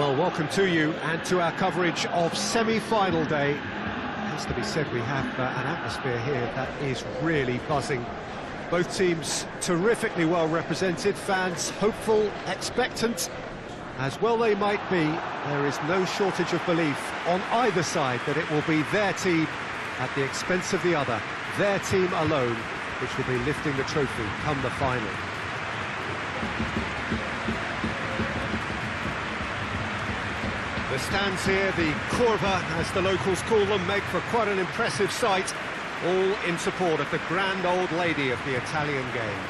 Well, welcome to you and to our coverage of semi-final day. It has to be said, we have an atmosphere here that is really buzzing. Both teams terrifically well represented, fans hopeful, expectant. As well they might be, there is no shortage of belief on either side that it will be their team at the expense of the other, their team alone, which will be lifting the trophy come the final. The stands here, the curva, as the locals call them, make for quite an impressive sight, all in support of the grand old lady of the Italian game.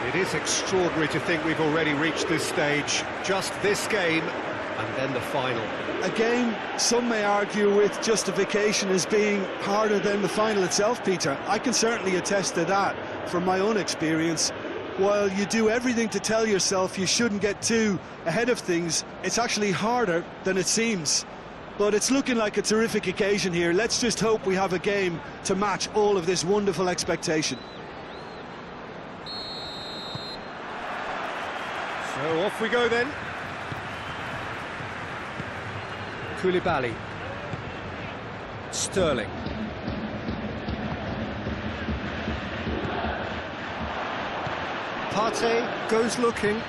It is extraordinary to think we've already reached this stage, just this game, and then the final. A game, some may argue with justification as being harder than the final itself, Peter. I can certainly attest to that from my own experience. While you do everything to tell yourself you shouldn't get too ahead of things, it's actually harder than it seems. But it's looking like a terrific occasion here. Let's just hope we have a game to match all of this wonderful expectation. So off we go then. Koulibaly. Sterling. Partey goes looking.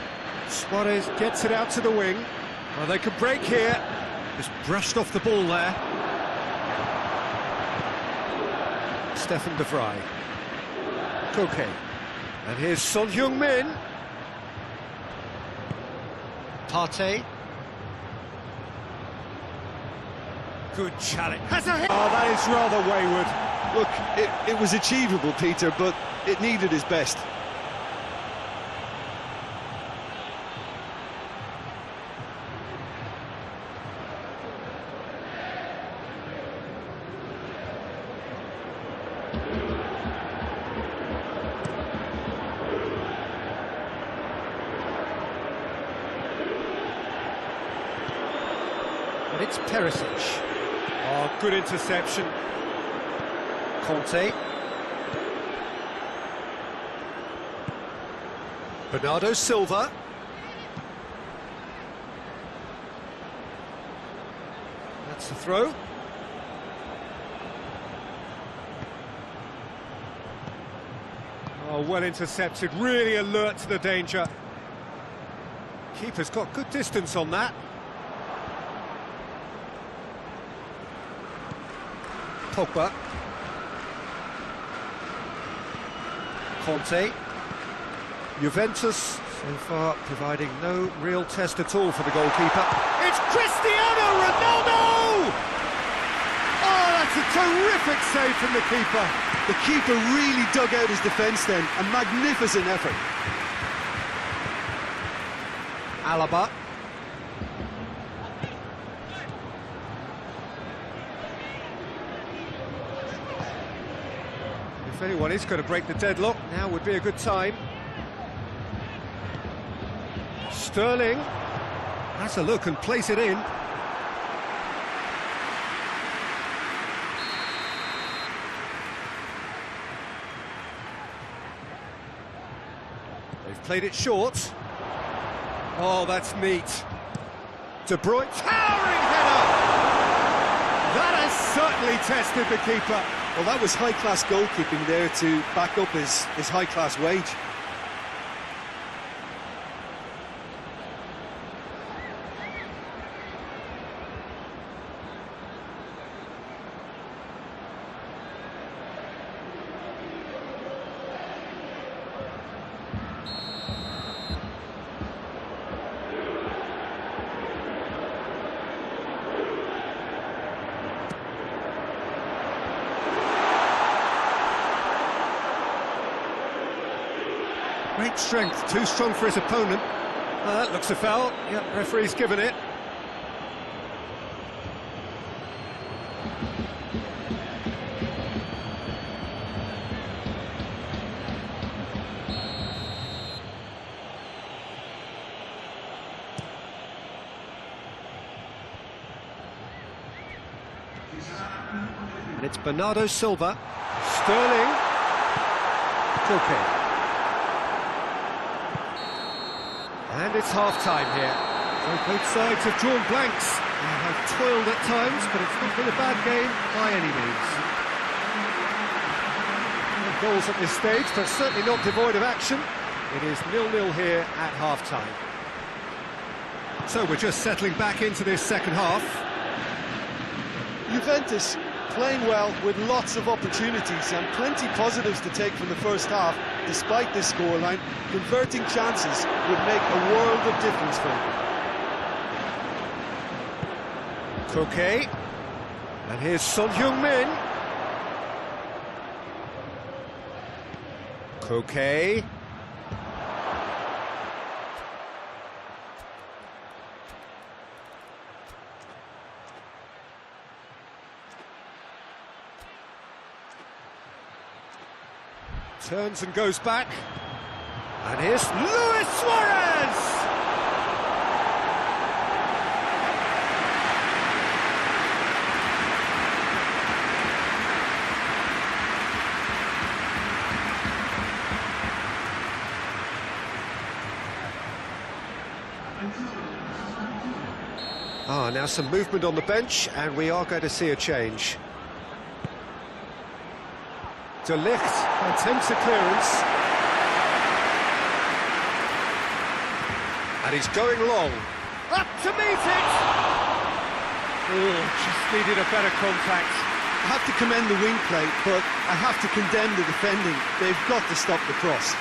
Suarez gets it out to the wing. Well, they could break here. Just brushed off the ball there. Stefan de Vrij. Koke. And here's Son Heung-min. Partey. Good challenge. Has a hit. Oh, that is rather wayward. Look, it was achievable, Peter, but it needed his best. And it's Perisic. Oh, good interception. Conte. Bernardo Silva. That's the throw. Oh, well intercepted, really alert to the danger. Keeper's got good distance on that. Pogba. Conte. Juventus so far providing no real test at all for the goalkeeper. It's Cristiano Ronaldo! Oh, that's a terrific save from the keeper. The keeper really dug out his defence then. A magnificent effort. Alaba. If anyone is going to break the deadlock, now would be a good time. Sterling has a look and plays it in. They've played it short. Oh, that's neat. De Bruyne, towering header! That has certainly tested the keeper. Well, that was high-class goalkeeping there to back up his high-class wage. Great strength, too strong for his opponent. That looks a foul. Yep, referee's given it. And it's Bernardo Silva. Sterling. Koke. And it's half-time here. So both sides have drawn blanks. They have toiled at times, but it's not been a bad game by any means. No goals at this stage, but certainly not devoid of action. It is 0-0 here at half-time. So we're just settling back into this second half. Juventus playing well with lots of opportunities and plenty positives to take from the first half. Despite this scoreline, converting chances would make a world of difference for them. Koke, and here's Son Heung-min. Koke. Turns and goes back. And here's Luis Suarez! Now some movement on the bench, and we are going to see a change. De Ligt attempts a clearance. And he's going long. Up to meet it! Oh, just needed a better contact. I have to commend the wing play, but I have to condemn the defending. They've got to stop the cross.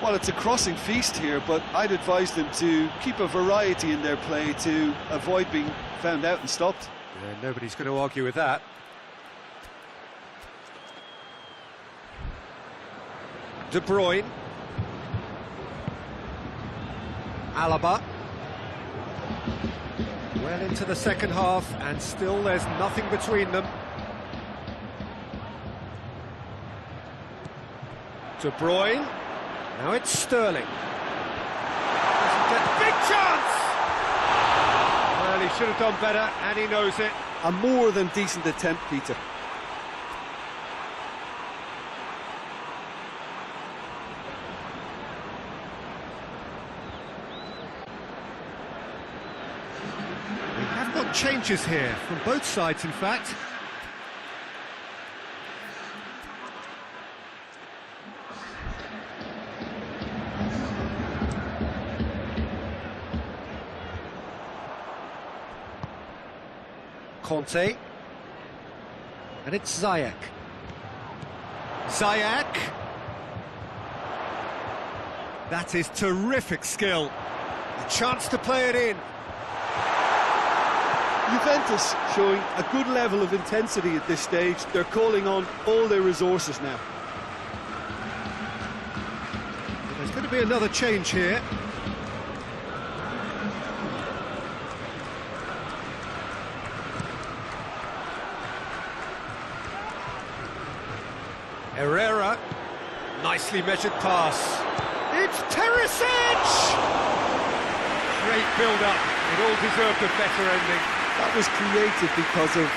Well, it's a crossing feast here, but I'd advise them to keep a variety in their play to avoid being found out and stopped. Yeah, nobody's going to argue with that. De Bruyne. Alaba. Well into the second half, and still there's nothing between them. De Bruyne. Now it's Sterling. Big chance! Well, he should have done better, and he knows it. A more than decent attempt, Peter. We have got changes here, from both sides, in fact. Conte, and it's Ziyech. Ziyech! That is terrific skill. A chance to play it in. Juventus showing a good level of intensity at this stage. They're calling on all their resources now. There's going to be another change here. Herrera, nicely measured pass. It's Teresic! Great build-up. It all deserved a better ending. That was created because of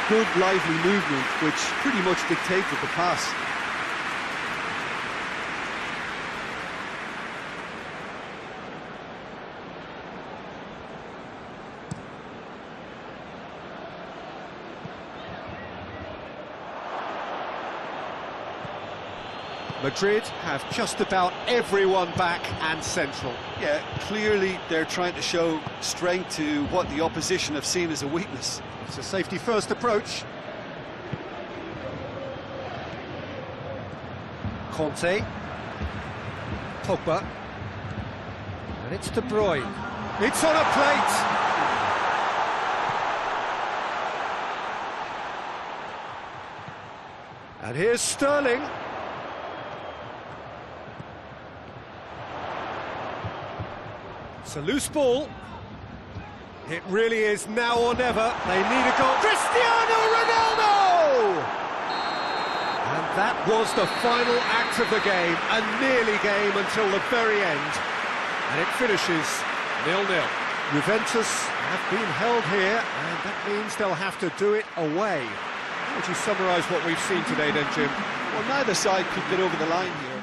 good, lively movement, which pretty much dictated the pass. Madrid have just about everyone back and central. Yeah, clearly they're trying to show strength to what the opposition have seen as a weakness. It's a safety-first approach. Conte. Pogba. And it's De Bruyne. It's on a plate! And here's Sterling. It's a loose ball. It really is now or never. They need a goal. Cristiano Ronaldo! And that was the final act of the game, a nearly game until the very end. And it finishes 0-0. Juventus have been held here, and that means they'll have to do it away. Would you summarise what we've seen today then, Jim? Well, neither side could get over the line here.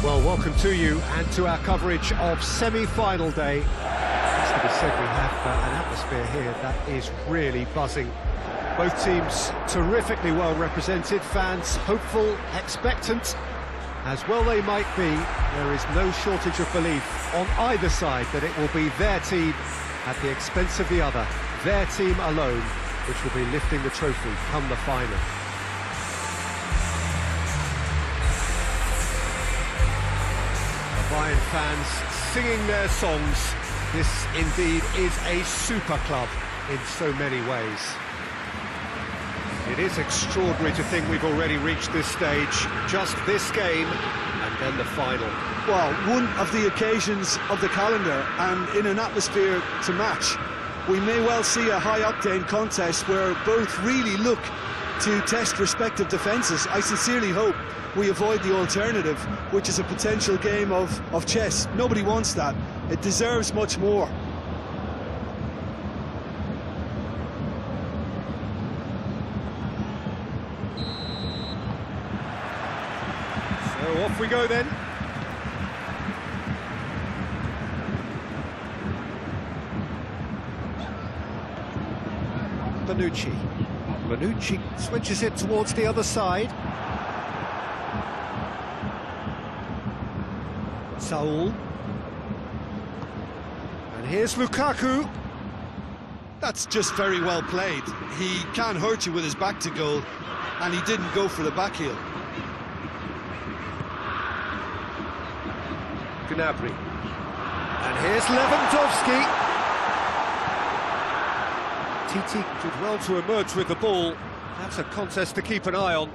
Well, welcome to you and to our coverage of semi-final day. As to be said, we have an atmosphere here that is really buzzing. Both teams terrifically well represented, fans hopeful, expectant. As well they might be, there is no shortage of belief on either side that it will be their team at the expense of the other, their team alone, which will be lifting the trophy come the final. Bayern fans singing their songs. This indeed is a super club in so many ways. It is extraordinary to think we've already reached this stage, just this game and then the final. Well, one of the occasions of the calendar, and in an atmosphere to match. We may well see a high-octane contest where both really look to test respective defences. I sincerely hope we avoid the alternative, which is a potential game of chess. Nobody wants that. It deserves much more. So off we go then. Bonucci switches it towards the other side. Saul. And here's Lukaku. That's just very well played. He can hurt you with his back to goal, and he didn't go for the back heel. Gnabry. And here's Lewandowski. Titi did well to emerge with the ball. That's a contest to keep an eye on.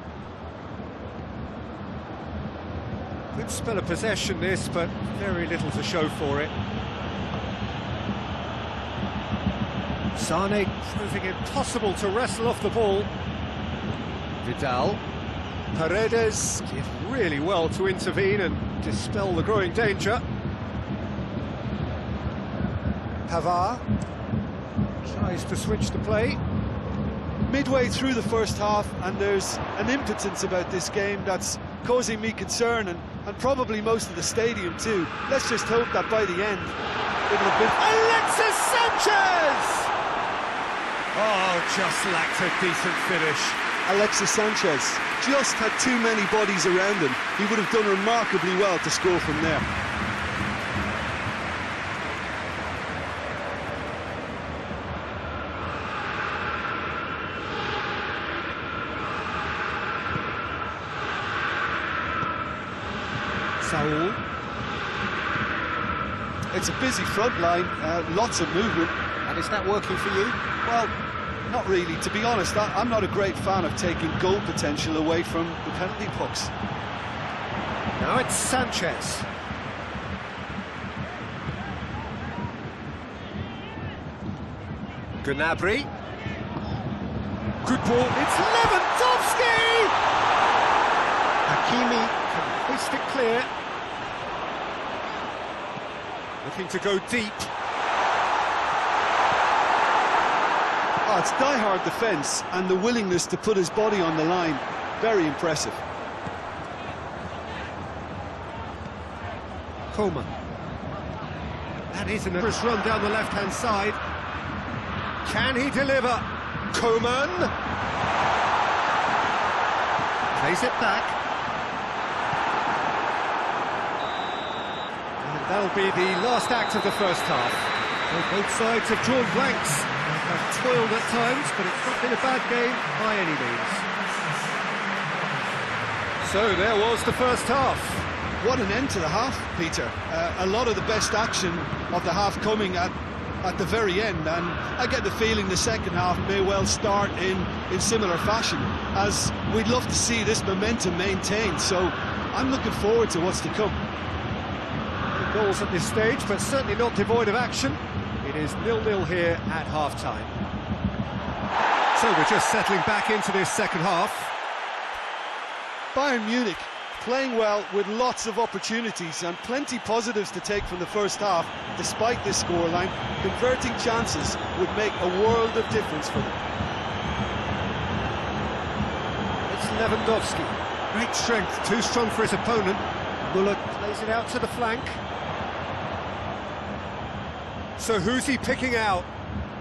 Good spell of possession this, but very little to show for it. Sane proving impossible to wrestle off the ball. Vidal. Paredes did really well to intervene and dispel the growing danger. Pavard tries to switch the play. Midway through the first half, and there's an impotence about this game that's causing me concern, and probably most of the stadium too. Let's just hope that by the end it'll have been... Alexis Sanchez! Oh, just lacked a decent finish. Alexis Sanchez just had too many bodies around him. He would have done remarkably well to score from there. Saul. It's a busy front line, lots of movement. And is that working for you? Well, not really. To be honest, I'm not a great fan of taking goal potential away from the penalty pucks. Now it's Sanchez. Gnabry. Good ball. It's Lewandowski! Hakimi can hoist it clear. Looking to go deep. Oh, it's die-hard defence and the willingness to put his body on the line. Very impressive. Coleman. That is an first run down the left-hand side. Can he deliver? Coleman. Plays it back. And that'll be the last act of the first half. Well, both sides have drawn blanks. Have toiled at times, but it's not been a bad game by any means. So there was the first half. What an end to the half, Peter. A lot of the best action of the half coming at the very end, and I get the feeling the second half may well start in similar fashion, as we'd love to see this momentum maintained, so I'm looking forward to what's to come. No goals at this stage, but certainly not devoid of action. It is 0-0 here at half-time. So we're just settling back into this second half. Bayern Munich playing well with lots of opportunities and plenty positives to take from the first half. Despite this scoreline, converting chances would make a world of difference for them. It's Lewandowski. Great strength, too strong for his opponent. Müller plays it out to the flank. So who's he picking out?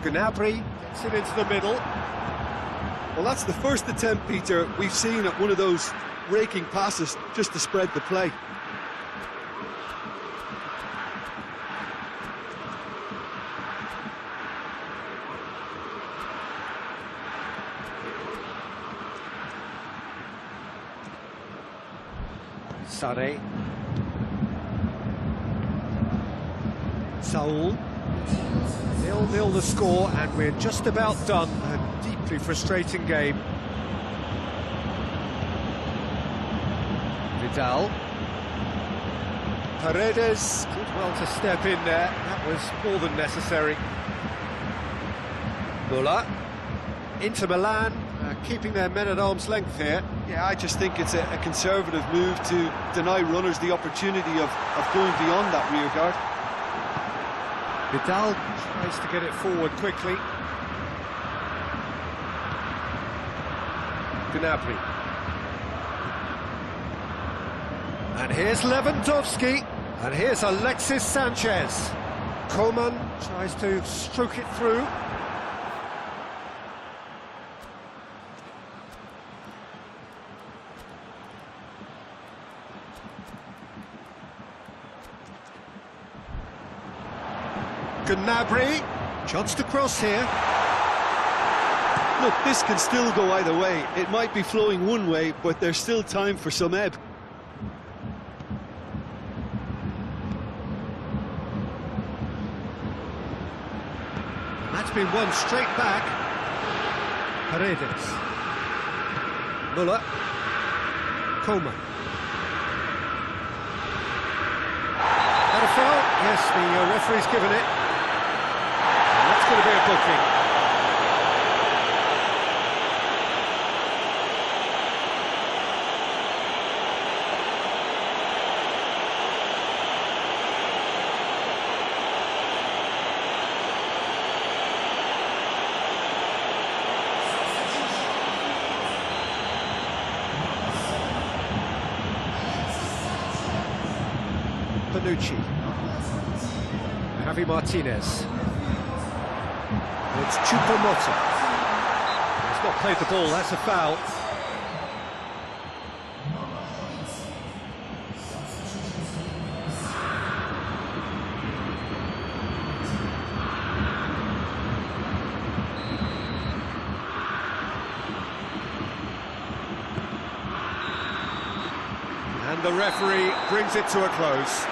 Gnabry gets it into the middle. Well, that's the first attempt, Peter, we've seen at one of those raking passes just to spread the play. Sane. Saul. 0-0 the score, and we're just about done. A deeply frustrating game. Vidal. Paredes did well to step in there. That was more than necessary. Müller. Inter Milan, keeping their men at arm's length here. Yeah, I just think it's a conservative move to deny runners the opportunity of going beyond that rear guard. Vidal tries to get it forward quickly. Gnabry. And here's Lewandowski. And here's Alexis Sanchez. Coman tries to stroke it through. Gnabry, chance to cross here. Look, this can still go either way. It might be flowing one way, but there's still time for some ebb. And that's been won straight back. Paredes. Müller. Coman. That a foul? Yes, the referee's given it. That's going to be a booking. Panucci. Javi Martinez. It's Choupo-Moting. He's not played the ball, that's a foul. And the referee brings it to a close.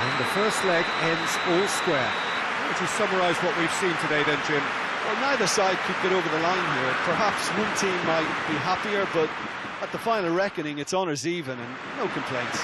And the first leg ends all square. How would you summarise what we've seen today then, Jim? Well, neither side could get over the line here. Perhaps one team might be happier, but at the final reckoning, it's honours even and no complaints.